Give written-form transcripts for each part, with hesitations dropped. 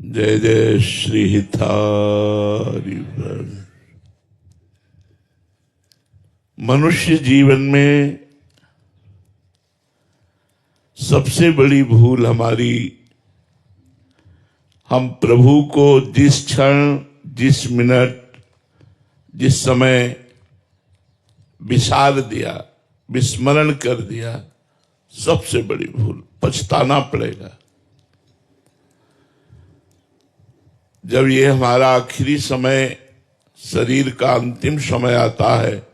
जय जय श्री हितारिवर। मनुष्य जीवन में सबसे बड़ी भूल हमारी, हम प्रभु को जिस क्षण, जिस मिनट, जिस समय विसार दिया, विस्मरण कर दिया, सबसे बड़ी भूल। पछताना पड़ेगा। जब ये हमारा आखिरी समय, शरीर का अंतिम समय आता है,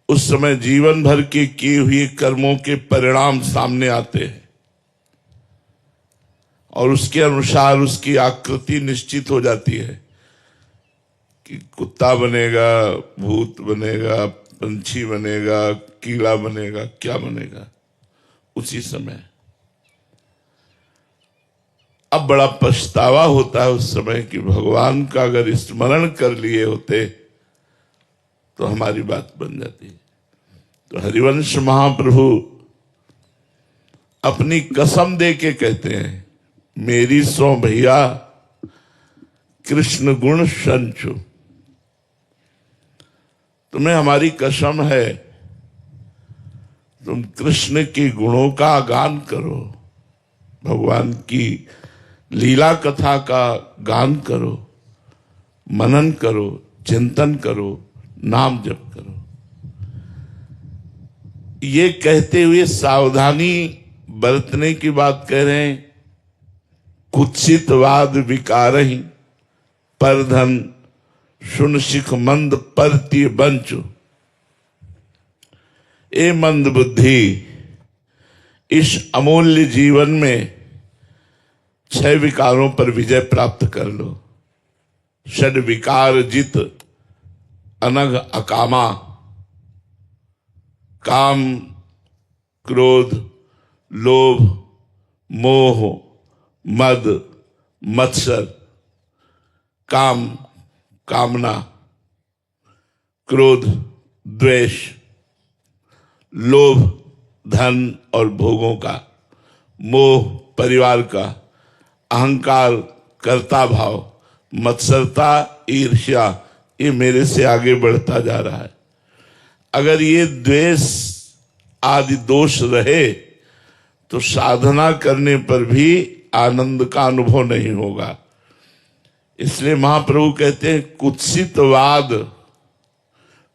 उस समय जीवन भर के किए हुए कर्मों के परिणाम सामने आते हैं और उसके अनुसार उसकी आकृति निश्चित हो जाती है कि कुत्ता बनेगा, भूत बनेगा, पंछी बनेगा, कीड़ा बनेगा, क्या बनेगा। उसी समय अब बड़ा पछतावा होता है उस समय कि भगवान का अगर स्मरण कर लिए होते तो हमारी बात बन जाती। तो हरिवंश महाप्रभु अपनी कसम दे के कहते हैं, मेरी सो भैया कृष्ण गुण संचु। तुम्हें हमारी कसम है, तुम कृष्ण के गुणों का गान करो, भगवान की लीला कथा का गान करो, मनन करो, चिंतन करो, नाम जप करो। ये कहते हुए सावधानी बरतने की बात कह रहे हैं। कुत्सितवाद विकारहि परधन सुन सिख मंद परति बंचु। ए मंद बुद्धि, इस अमूल्य जीवन में 6 विकारों पर विजय प्राप्त कर लो। षड विकार जित अनघ अकामा, काम, क्रोध, लोभ, मोह, मद, मत्सर। काम, कामना, क्रोध, द्वेष, लोभ, धन और भोगों का, मोह, परिवार का, अहंकार, कर्ता भाव, मत्सरता, ईर्ष्या, ये मेरे से आगे बढ़ता जा रहा है। अगर ये द्वेष आदि दोष रहे तो साधना करने पर भी आनंद का अनुभव नहीं होगा। इसलिए महाप्रभु कहते हैं, कुत्सितवाद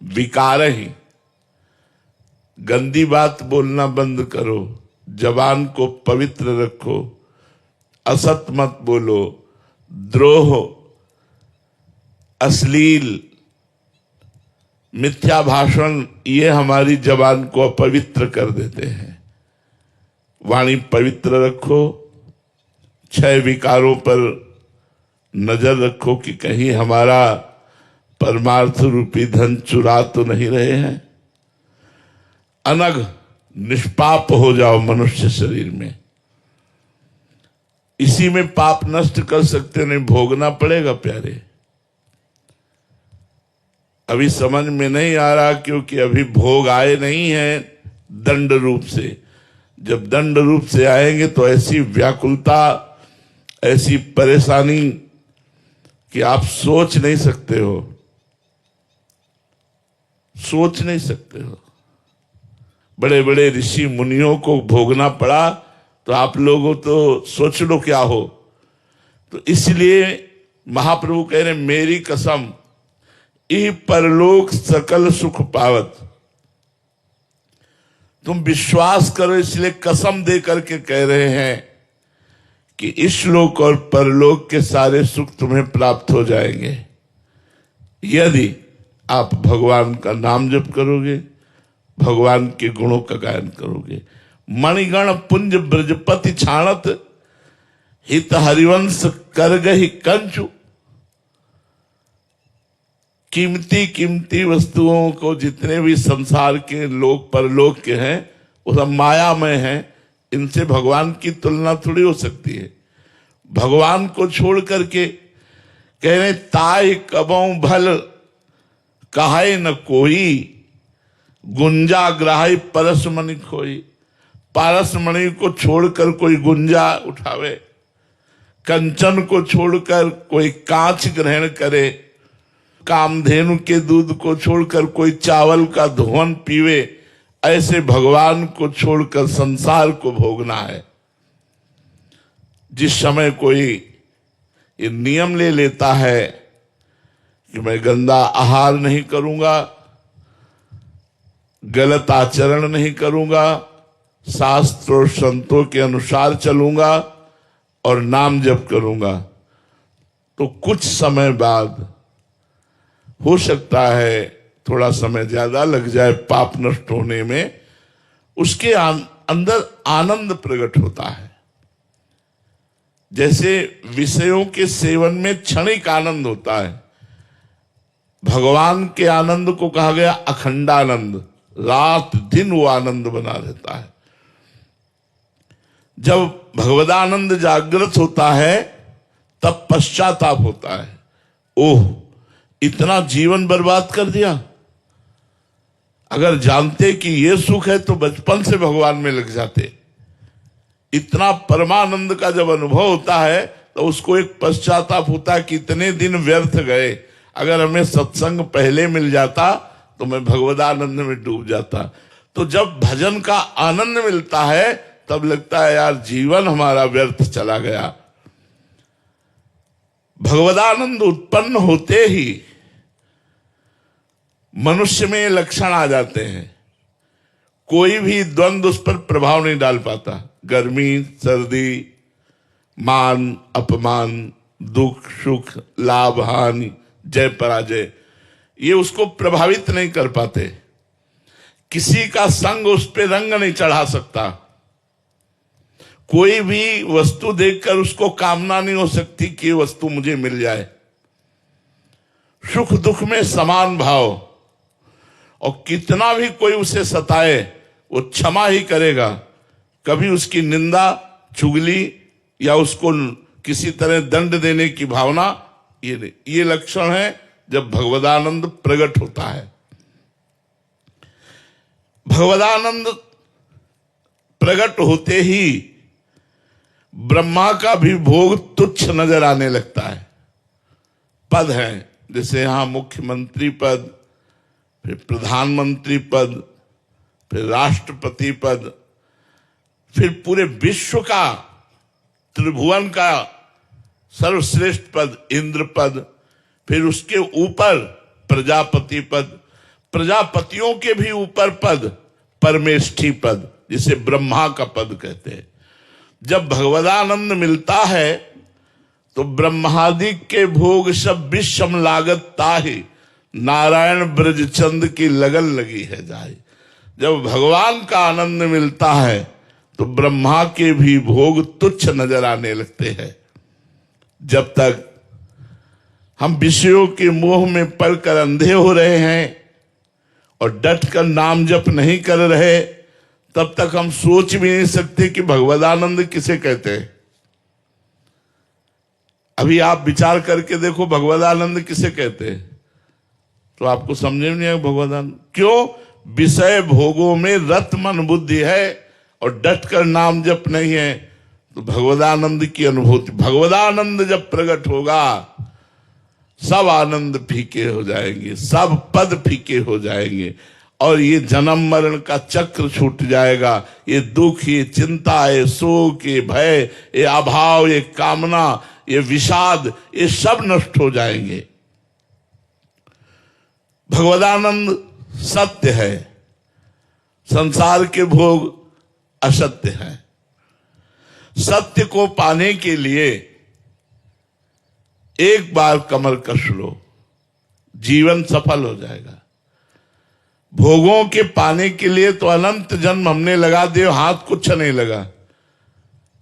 विकार ही। गंदी बात बोलना बंद करो, जबान को पवित्र रखो, असत मत बोलो, द्रोह, अश्लील, मिथ्या भाषण, ये हमारी जबान को अपवित्र कर देते हैं। वाणी पवित्र रखो, 6 विकारों पर नजर रखो कि कहीं हमारा परमार्थ रूपी धन चुरा तो नहीं रहे हैं। अनग, निष्पाप हो जाओ मनुष्य शरीर में। इसी में पाप नष्ट कर सकते, नहीं भोगना पड़ेगा प्यारे। अभी समझ में नहीं आ रहा क्योंकि अभी भोग आए नहीं हैं दंड रूप से। जब दंड रूप से आएंगे तो ऐसी व्याकुलता, ऐसी परेशानी कि आप सोच नहीं सकते हो, सोच नहीं सकते हो। बड़े बड़े ऋषि मुनियों को भोगना पड़ा तो आप लोगों तो सोच लो क्या हो। तो इसलिए महाप्रभु कह रहे, मेरी कसम, ई परलोक सकल सुख पावत। तुम विश्वास करो, इसलिए कसम दे करके कह रहे हैं कि इस लोक और परलोक के सारे सुख तुम्हें प्राप्त हो जाएंगे यदि आप भगवान का नाम जप करोगे, भगवान के गुणों का गायन करोगे। मणिगण पुंज ब्रजपति छाणत, हित हरिवंश कर गही कंचु। कीमती कीमती वस्तुओं को, जितने भी संसार के लोक परलोक के हैं, वो सब मायामय हैं। इनसे भगवान की तुलना थोड़ी हो सकती है। भगवान को छोड़ करके कह रहे, ताय कबों भल कहाय न कोई, गुंजा ग्राही परसमणि खोई। पारसमणि को छोड़कर कोई गुंजा उठावे, कंचन को छोड़कर कोई कांच ग्रहण करे, कामधेनु के दूध को छोड़कर कोई चावल का धुवन पीवे, ऐसे भगवान को छोड़कर संसार को भोगना है। जिस समय कोई ये नियम ले लेता है कि मैं गंदा आहार नहीं करूंगा, गलत आचरण नहीं करूंगा, शास्त्र और संतों के अनुसार चलूंगा और नाम जप करूंगा, तो कुछ समय बाद हो सकता है थोड़ा समय ज्यादा लग जाए पाप नष्ट होने में, उसके अंदर आनंद प्रकट होता है। जैसे विषयों के सेवन में क्षणिक आनंद होता है, भगवान के आनंद को कहा गया अखंडानंद, रात दिन वो आनंद बना रहता है। जब भगवदानंद जागृत होता है तब पश्चाताप होता है, ओह इतना जीवन बर्बाद कर दिया, अगर जानते कि ये सुख है तो बचपन से भगवान में लग जाते। इतना परमानंद का जब अनुभव होता है तो उसको एक पश्चाताप होता है कि इतने दिन व्यर्थ गए, अगर हमें सत्संग पहले मिल जाता तो मैं भगवदानंद में डूब जाता। तो जब भजन का आनंद मिलता है तब लगता है यार जीवन हमारा व्यर्थ चला गया। भगवदानंद उत्पन्न होते ही मनुष्य में लक्षण आ जाते हैं, कोई भी द्वंद्व उस पर प्रभाव नहीं डाल पाता। गर्मी सर्दी, मान अपमान, दुख सुख, लाभ हानि, जय पराजय, ये उसको प्रभावित नहीं कर पाते। किसी का संग उस पर रंग नहीं चढ़ा सकता। कोई भी वस्तु देखकर उसको कामना नहीं हो सकती कि ये वस्तु मुझे मिल जाए। सुख दुख में समान भाव, और कितना भी कोई उसे सताए वो क्षमा ही करेगा, कभी उसकी निंदा चुगली या उसको किसी तरह दंड देने की भावना ये नहीं। ये लक्षण है जब भगवदानंद प्रकट होता है। भगवदानंद प्रकट होते ही ब्रह्मा का भी भोग तुच्छ नजर आने लगता है। पद हैं जैसे यहां मुख्यमंत्री पद, फिर प्रधानमंत्री पद, फिर राष्ट्रपति पद, फिर पूरे विश्व का त्रिभुवन का सर्वश्रेष्ठ पद इंद्र पद, फिर उसके ऊपर प्रजापति पद, प्रजापतियों के भी ऊपर पद परमेष्ठी पद, जिसे ब्रह्मा का पद कहते हैं। जब भगवदानंद मिलता है तो ब्रह्मादि के भोग सब विषम लागत ताहि, नारायण ब्रज चंद की लगन लगी है जाए। जब भगवान का आनंद मिलता है तो ब्रह्मा के भी भोग तुच्छ नजर आने लगते हैं। जब तक हम विषयों के मोह में पड़कर अंधे हो रहे हैं और डटकर नाम जप नहीं कर रहे, तब तक हम सोच भी नहीं सकते कि भगवदानंद किसे कहते हैं। अभी आप विचार करके देखो भगवदानंद किसे कहते हैं, तो आपको समझ में नहीं आएगा भगवदानंद क्यों। विषय भोगों में रत मन बुद्धि है और डटकर नाम जप नहीं है, तो भगवदानंद की अनुभूति, भगवदानंद जब प्रकट होगा सब आनंद फीके हो जाएंगे, सब पद फीके हो जाएंगे, और ये जन्म मरण का चक्र छूट जाएगा। ये दुख, ये चिंता, ये शोक, ये भय, ये अभाव, ये कामना, ये विषाद, ये सब नष्ट हो जाएंगे। भगवदानंद सत्य है, संसार के भोग असत्य है। सत्य को पाने के लिए एक बार कमर कस लो, जीवन सफल हो जाएगा। भोगों के पाने के लिए तो अनंत जन्म हमने लगा दिए, हाथ कुछ नहीं लगा।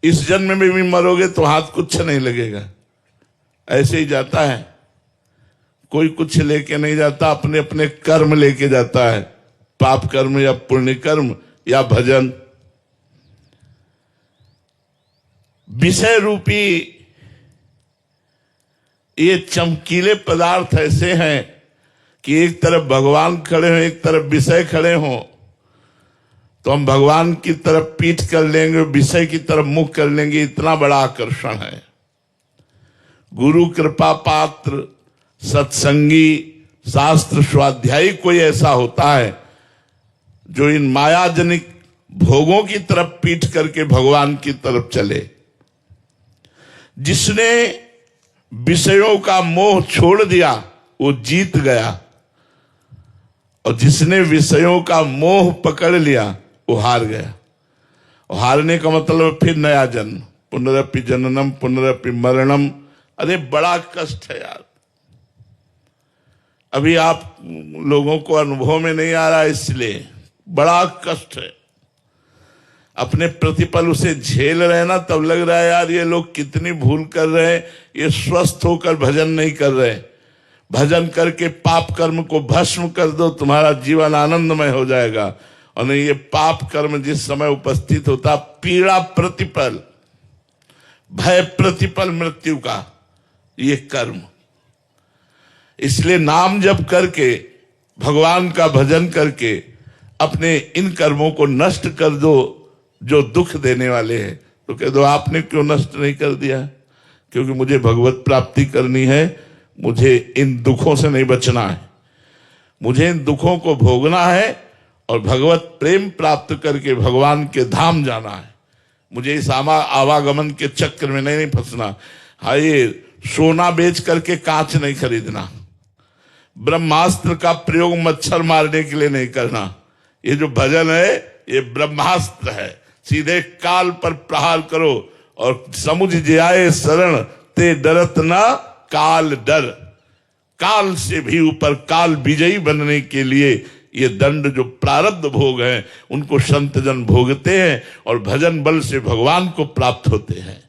इस जन्म में भी मरोगे तो हाथ कुछ नहीं लगेगा, ऐसे ही जाता है। कोई कुछ लेके नहीं जाता, अपने अपने कर्म लेके जाता है, पाप कर्म या पुण्य कर्म या भजन। विषय रूपी ये चमकीले पदार्थ ऐसे हैं कि एक तरफ भगवान खड़े हों, एक तरफ विषय खड़े हों, तो हम भगवान की तरफ पीठ कर लेंगे, विषय की तरफ मुख कर लेंगे। इतना बड़ा आकर्षण है। गुरु कृपा पात्र, सत्संगी, शास्त्र स्वाध्यायी कोई ऐसा होता है जो इन मायाजनिक भोगों की तरफ पीठ करके भगवान की तरफ चले। जिसने विषयों का मोह छोड़ दिया वो जीत गया, और जिसने विषयों का मोह पकड़ लिया वो हार गया। और हारने का मतलब फिर नया जन्म, पुनरपि जननम पुनरपि मरणम। अरे बड़ा कष्ट है यार, अभी आप लोगों को अनुभव में नहीं आ रहा, इसलिए बड़ा कष्ट है। अपने प्रतिपल उसे झेल रहे ना, तब लग रहा है यार ये लोग कितनी भूल कर रहे हैं, ये स्वस्थ होकर भजन नहीं कर रहे। भजन करके पाप कर्म को भस्म कर दो, तुम्हारा जीवन आनंदमय हो जाएगा। और नहीं, ये पाप कर्म जिस समय उपस्थित होता, पीड़ा प्रतिपल, भय प्रतिपल मृत्यु का, ये कर्म। इसलिए नाम जप करके, भगवान का भजन करके अपने इन कर्मों को नष्ट कर दो जो दुख देने वाले हैं। तो कह दो आपने क्यों नष्ट नहीं कर दिया? क्योंकि मुझे भगवत प्राप्ति करनी है, मुझे इन दुखों से नहीं बचना है, मुझे इन दुखों को भोगना है और भगवत प्रेम प्राप्त करके भगवान के धाम जाना है। मुझे इस आवागमन के चक्र में नहीं फंसना। हाँ, ये सोना बेच करके कांच नहीं खरीदना, ब्रह्मास्त्र का प्रयोग मच्छर मारने के लिए नहीं करना। ये जो भजन है ये ब्रह्मास्त्र है, सीधे काल पर प्रहार करो। और समुझ जाए शरण ते डरत ना काल डर। काल से भी ऊपर काल विजयी बनने के लिए ये दंड जो प्रारब्ध भोग हैं उनको संत जन भोगते हैं और भजन बल से भगवान को प्राप्त होते हैं।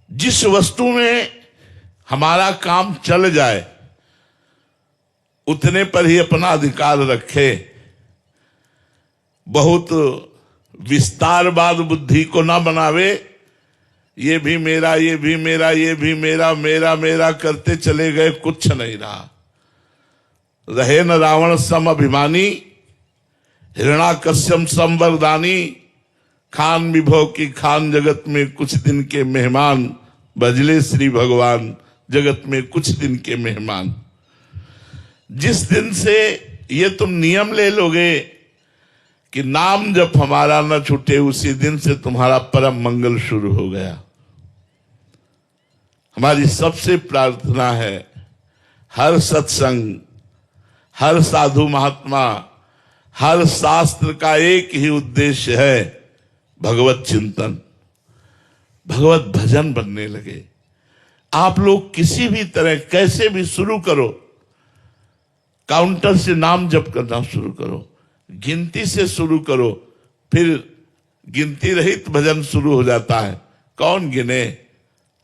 जिस वस्तु में हमारा काम चल जाए उतने पर ही अपना अधिकार रखे। बहुत विस्तारवाद बुद्धि को ना बनावे, ये भी मेरा, ये भी मेरा, ये भी मेरा, मेरा मेरा करते चले गए, कुछ नहीं रहा। रहे न रावण सम अभिमानी, हिरणाकश्यप सम वरदानी। खान विभव की खान जगत में कुछ दिन के मेहमान, भजले श्री भगवान जगत में कुछ दिन के मेहमान। जिस दिन से ये तुम नियम ले लोगे कि नाम जब हमारा न छूटे, उसी दिन से तुम्हारा परम मंगल शुरू हो गया। हमारी सबसे प्रार्थना है, हर सत्संग, हर साधु महात्मा, हर शास्त्र का एक ही उद्देश्य है, भगवत चिंतन, भगवत भजन बनने लगे। आप लोग किसी भी तरह कैसे भी शुरू करो, काउंटर से नाम जप करना शुरू करो, गिनती से शुरू करो, फिर गिनती रहित भजन शुरू हो जाता है। कौन गिने?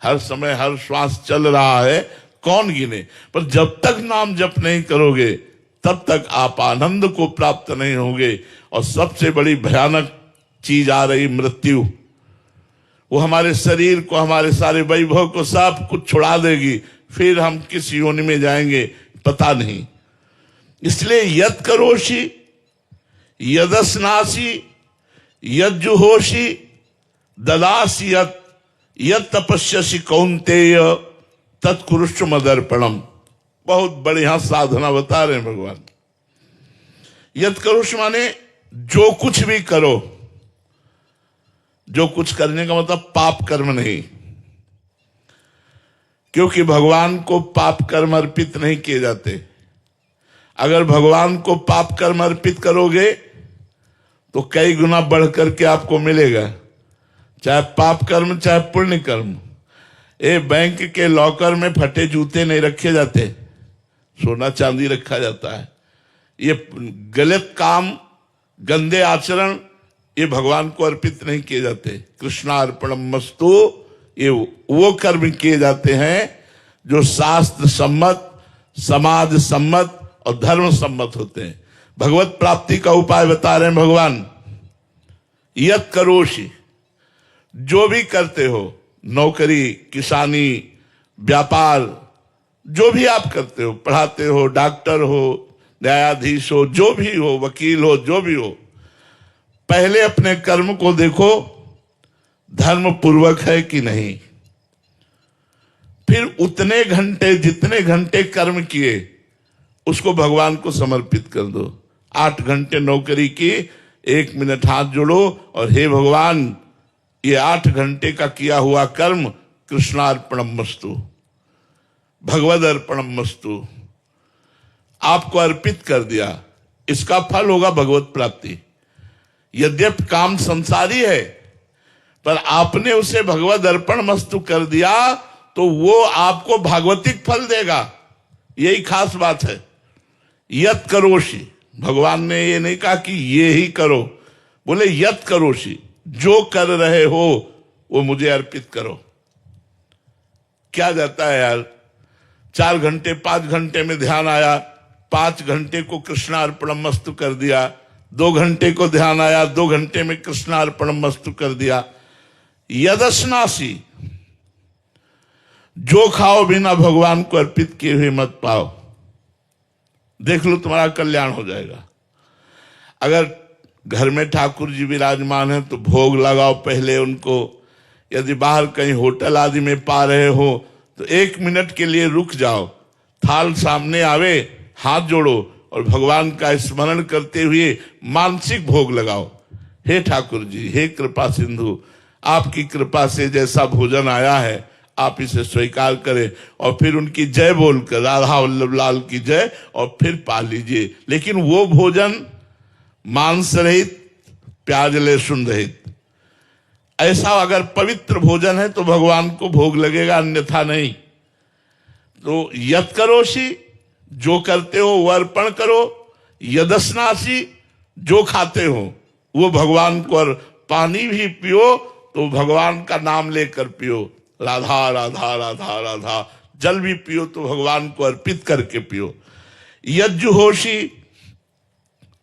हर समय हर श्वास चल रहा है, कौन गिने? पर जब तक नाम जप नहीं करोगे तब तक आप आनंद को प्राप्त नहीं होगे। और सबसे बड़ी भयानक चीज आ रही, मृत्यु। वो हमारे शरीर को, हमारे सारे वैभव को सब कुछ छुड़ा देगी, फिर हम किस योनि में जाएंगे पता नहीं। इसलिए यत करोषि यदस्नासी यज्जुहोषि ददासी यत तपस्यसि कौन्तेय तत्कुरुष्व मदर्पणम। बहुत बढ़िया साधना बता रहे हैं भगवान। यत करोषि माने जो कुछ भी करो। जो कुछ करने का मतलब पाप कर्म नहीं, क्योंकि भगवान को पाप कर्म अर्पित नहीं किए जाते। अगर भगवान को पाप कर्म अर्पित करोगे तो कई गुना बढ़ करके आपको मिलेगा, चाहे पाप कर्म चाहे पुण्य कर्म। बैंक के लॉकर में फटे जूते नहीं रखे जाते, सोना चांदी रखा जाता है। ये गलत काम, गंदे आचरण, ये भगवान को अर्पित नहीं किए जाते। कृष्णार्पणम मस्तु, ये वो कर्म किए जाते हैं जो शास्त्र सम्मत, समाज सम्मत और धर्म सम्मत होते हैं। भगवत प्राप्ति का उपाय बता रहे हैं भगवान। यत करोषि, जो भी करते हो, नौकरी, किसानी, व्यापार, जो भी आप करते हो, पढ़ाते हो, डॉक्टर हो, न्यायाधीश हो, जो भी हो, वकील हो, जो भी हो, पहले अपने कर्म को देखो, धर्म पूर्वक है कि नहीं। फिर उतने घंटे जितने घंटे कर्म किए उसको भगवान को समर्पित कर दो। 8 घंटे नौकरी की, 1 मिनट हाथ जोड़ो और हे भगवान, ये 8 घंटे का किया हुआ कर्म कृष्णार्पणमस्तु, भगवद अर्पणमस्तु, आपको अर्पित कर दिया। इसका फल होगा भगवत प्राप्ति। यद्यपि काम संसारी है, पर आपने उसे भगवद अर्पणमस्तु कर दिया तो वो आपको भागवतिक फल देगा। यही खास बात है। यत करोषि, भगवान ने ये नहीं कहा कि ये ही करो, बोले यत करोषि, जो कर रहे हो वो मुझे अर्पित करो। क्या जाता है यार, 4 घंटे 5 घंटे में ध्यान आया, 5 घंटे को कृष्णार्पणमस्तु कर दिया, 2 घंटे को ध्यान आया, 2 घंटे में कृष्णार्पणमस्तु कर दिया। यदस्नासी, जो खाओ बिना भगवान को अर्पित किए हुए मत पाओ। देख लो तुम्हारा कल्याण हो जाएगा। अगर घर में ठाकुर जी विराजमान है तो भोग लगाओ पहले उनको। यदि बाहर कहीं होटल आदि में पा रहे हो तो 1 मिनट के लिए रुक जाओ, थाल सामने आवे, हाथ जोड़ो और भगवान का स्मरण करते हुए मानसिक भोग लगाओ। हे ठाकुर जी, हे कृपा सिंधु, आपकी कृपा से जैसा भोजन आया है आप इसे स्वीकार करें और फिर उनकी जय बोलकर राधा वल्लभ लाल की जय और फिर पा लीजिए। लेकिन वो भोजन मांस रहित, प्याज लहसुन रहित, ऐसा अगर पवित्र भोजन है तो भगवान को भोग लगेगा, अन्यथा नहीं। तो यत करोषि, जो करते हो वो अर्पण करो। यदस्नासी, जो खाते हो वो भगवान को, और पानी भी पियो तो भगवान का नाम लेकर पियो, राधा राधा राधा राधा। जल भी पियो तो भगवान को अर्पित करके पियो। यज्जुहोषि,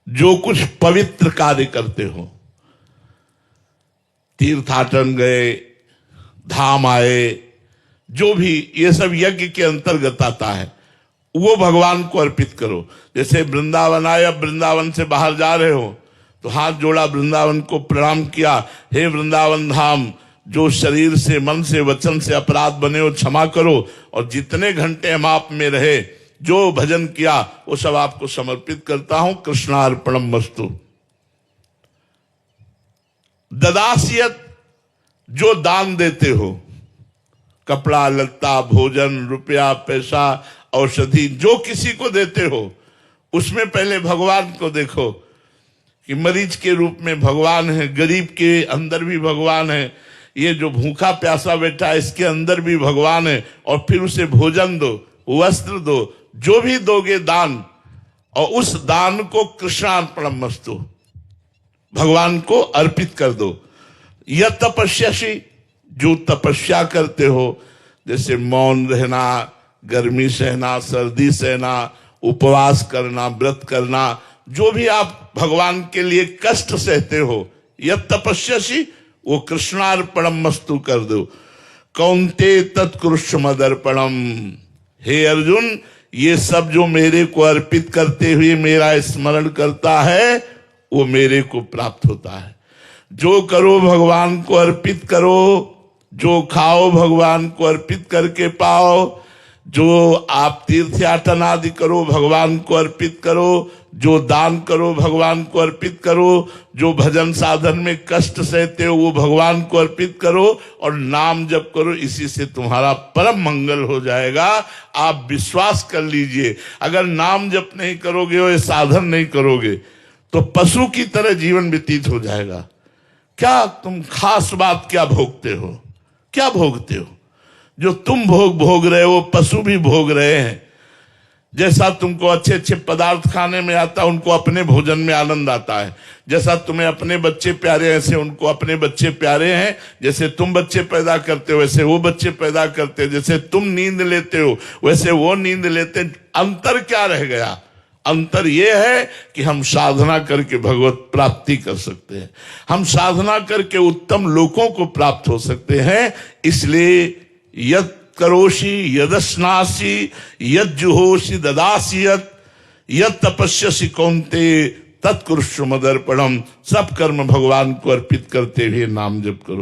जो कुछ पवित्र कार्य करते हो, तीर्थाटन गए, धाम आए, जो भी ये सब यज्ञ के अंतर्गत आता है वो भगवान को अर्पित करो। जैसे वृंदावन आए, अब वृंदावन से बाहर जा रहे हो तो हाथ जोड़ा, वृंदावन को प्रणाम किया, हे वृंदावन धाम, जो शरीर से, मन से, वचन से अपराध बने हो क्षमा करो, और जितने घंटे हम आप में रहे, जो भजन किया वो सब आपको समर्पित करता हूं, कृष्णार्पणमस्तु। ददासियत, जो दान देते हो, कपड़ा लत्ता, भोजन, रुपया, पैसा, औषधि, जो किसी को देते हो उसमें पहले भगवान को देखो कि मरीज के रूप में भगवान है, गरीब के अंदर भी भगवान है, ये जो भूखा प्यासा बैठा है इसके अंदर भी भगवान है, और फिर उसे भोजन दो, वस्त्र दो, जो भी दोगे दान, और उस दान को कृष्णार्पणमस्तु, भगवान को अर्पित कर दो। यह तपस्यासी, जो तपस्या करते हो, जैसे मौन रहना, गर्मी सहना, सर्दी सहना, उपवास करना, व्रत करना, जो भी आप भगवान के लिए कष्ट सहते हो, यह तपस्यासी, वो कृष्णार्पणमस्तु कर दो। कौन्ते तत्कृष्ण मदर्पणम, हे अर्जुन, ये सब जो मेरे को अर्पित करते हुए मेरा स्मरण करता है वो मेरे को प्राप्त होता है। जो करो भगवान को अर्पित करो, जो खाओ भगवान को अर्पित करके पाओ, जो आप तीर्थयाटन आदि करो भगवान को अर्पित करो, जो दान करो भगवान को अर्पित करो, जो भजन साधन में कष्ट सहते हो वो भगवान को अर्पित करो, और नाम जप करो, इसी से तुम्हारा परम मंगल हो जाएगा। आप विश्वास कर लीजिए, अगर नाम जप नहीं करोगे और साधन नहीं करोगे तो पशु की तरह जीवन व्यतीत हो जाएगा। क्या तुम खास बात क्या भोगते हो, क्या भोगते हो? जो तुम भोग रहे हो पशु भी भोग रहे हैं। जैसा तुमको अच्छे अच्छे पदार्थ खाने में आता है उनको अपने भोजन में आनंद आता है, जैसा तुम्हें अपने बच्चे प्यारे ऐसे उनको अपने बच्चे प्यारे हैं, जैसे तुम बच्चे पैदा करते हो वैसे वो बच्चे पैदा करते हैं, जैसे तुम नींद लेते हो वैसे वो नींद लेते हैं। अंतर क्या रह गया? अंतर ये है कि हम साधना करके भगवत प्राप्ति कर सकते हैं, हम साधना करके उत्तम लोकों को प्राप्त हो सकते हैं। इसलिए यत् करोषि यदस्नासि यज्जुहोषि ददासि यत् तपस्यसि कौन्ते तत्कुरुष्व मदर्पणम। सब कर्म भगवान को अर्पित करते हुए नाम जप करो।